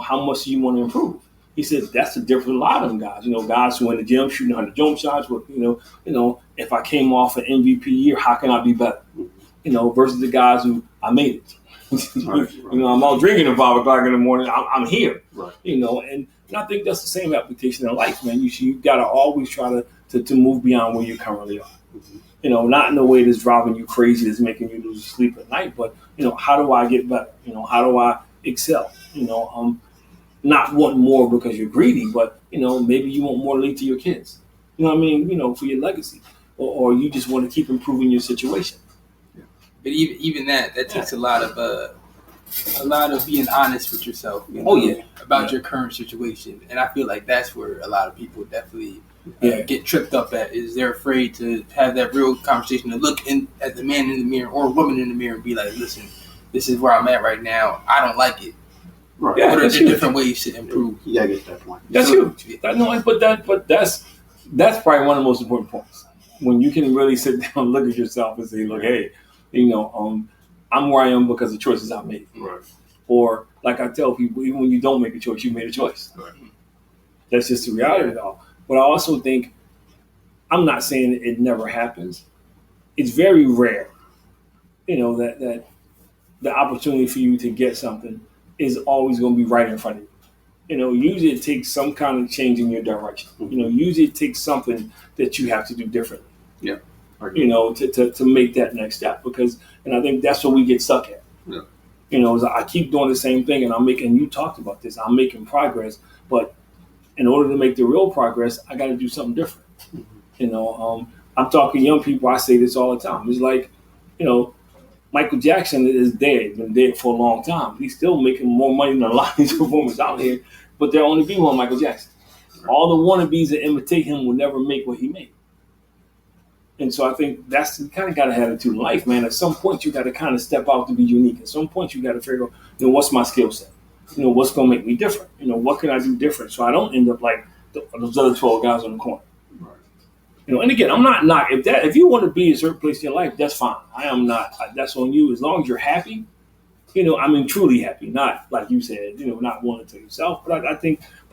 A: How much do you want to improve? He said, that's a different lot of them guys. Guys who in the gym shooting 100 jump shots. But, if I came off an MVP year, how can I be better? Versus the guys who I made it. Right. I'm all drinking at 5 o'clock in the morning. I'm here. Right. And I think that's the same application in life, man. You got to always try to move beyond where you currently are. Mm-hmm. Not in a way that's driving you crazy, that's making you lose sleep at night, but how do I get better? How do I excel? Not want more because you're greedy, but maybe you want more to leave to your kids. For your legacy, or you just want to keep improving your situation.
C: But even that takes a lot of being honest with yourself. About your current situation, and I feel like that's where a lot of people definitely get tripped up at. Is they're afraid to have that real conversation, to look at the man in the mirror or woman in the mirror and be like, listen, this is where I'm at right now. I don't like it. Right. Yeah, what are the different ways to improve?
B: Yeah, I get that point.
A: That's huge. But that's probably one of the most important points. When you can really sit down and look at yourself and say, look, hey, I'm where I am because of choices I made. Right. Or like I tell people, even when you don't make a choice, you made a choice. Right. That's just the reality of it all. But I also think, I'm not saying it never happens. It's very rare, that the opportunity for you to get something is always going to be right in front of you. Usually it takes some kind of change in your direction. Usually it takes something that you have to do differently. Yeah. To make that next step, and I think that's what we get stuck at. Yeah. I keep doing the same thing, and you talked about this, I'm making progress, but in order to make the real progress, I got to do something different. Mm-hmm. I'm talking young people, I say this all the time. It's like, Michael Jackson is dead, been dead for a long time. He's still making more money than a lot of these performers out here, but there'll only be one Michael Jackson. All the wannabes that imitate him will never make what he made. And so I think you kind of got to have attitude in life, man. At some point, you got to kind of step out to be unique. At some point, you got to figure out, what's my skill set? What's going to make me different? What can I do different so I don't end up like those other 12 guys on the corner? And again, I'm not if you want to be in a certain place in your life, that's fine. I am not. That's on you. As long as you're happy, truly happy. Not like you said, not wanting to yourself. But I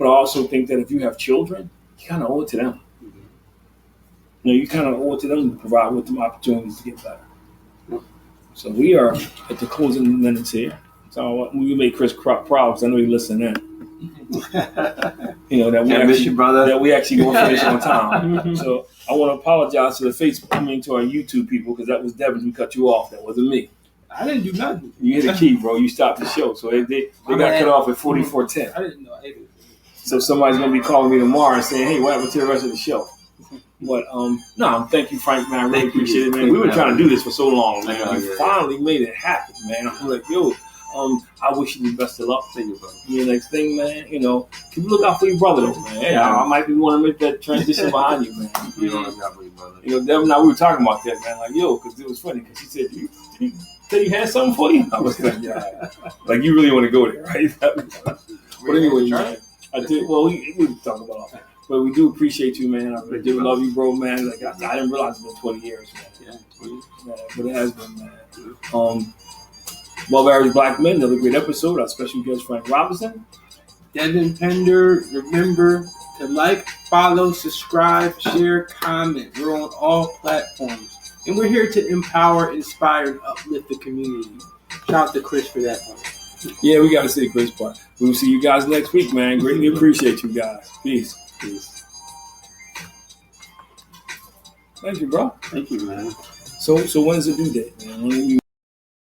A: also think that if you have children, you kind of owe it to them. Mm-hmm. You kind of owe it to them to provide with them opportunities to get better. Mm-hmm. So we are at the closing minutes here. So we made Chris proud because I know you listen in. That we actually going to finish on time. So I want to apologize to to our YouTube people, because that was Devin who cut you off. That wasn't me.
C: I didn't do nothing.
A: You hit a key, bro. You stopped the show, so they got cut off at 44:10.
C: I didn't know.
A: So somebody's gonna be calling me tomorrow and saying, "Hey, what happened to the rest of the show?" But no, thank you, Frank, man. I really appreciate it, man. We were trying to do this for so long, man. We finally made it happen, man. I'm like, yo, I wish you the best of luck.
B: Thank you, brother.
A: Your next thing, man. You know, keep a look out for your brother, though, man. Hey, I might be wanting to make that transition behind you, man.
B: You know, look out for your brother.
A: You know, Devin and I, we were talking about that, man. Like, yo, because it was funny, because he said, "Did you say you had something for you?" I was like, yeah. Like, you really want to go there, right? But anyway, man, I did. Well, we talk about that. But we do appreciate you, man. I do love you, bro, man. Like I didn't realize it's been 20 years, man.
B: Yeah, 20 years.
A: Yeah, but it has been, man. Above Average Black Men, another great episode. Our special guest, Frank Robinson.
C: Devin Pender, remember to like, follow, subscribe, share, comment. We're on all platforms. And we're here to empower, inspire, and uplift the community. Shout out to Chris for that one.
A: Yeah, we got to see the Chris part. We will see you guys next week, man. Greatly appreciate you guys. Peace.
B: Peace.
A: Thank you, bro.
B: Thank you, man.
A: So when's the due date, man? When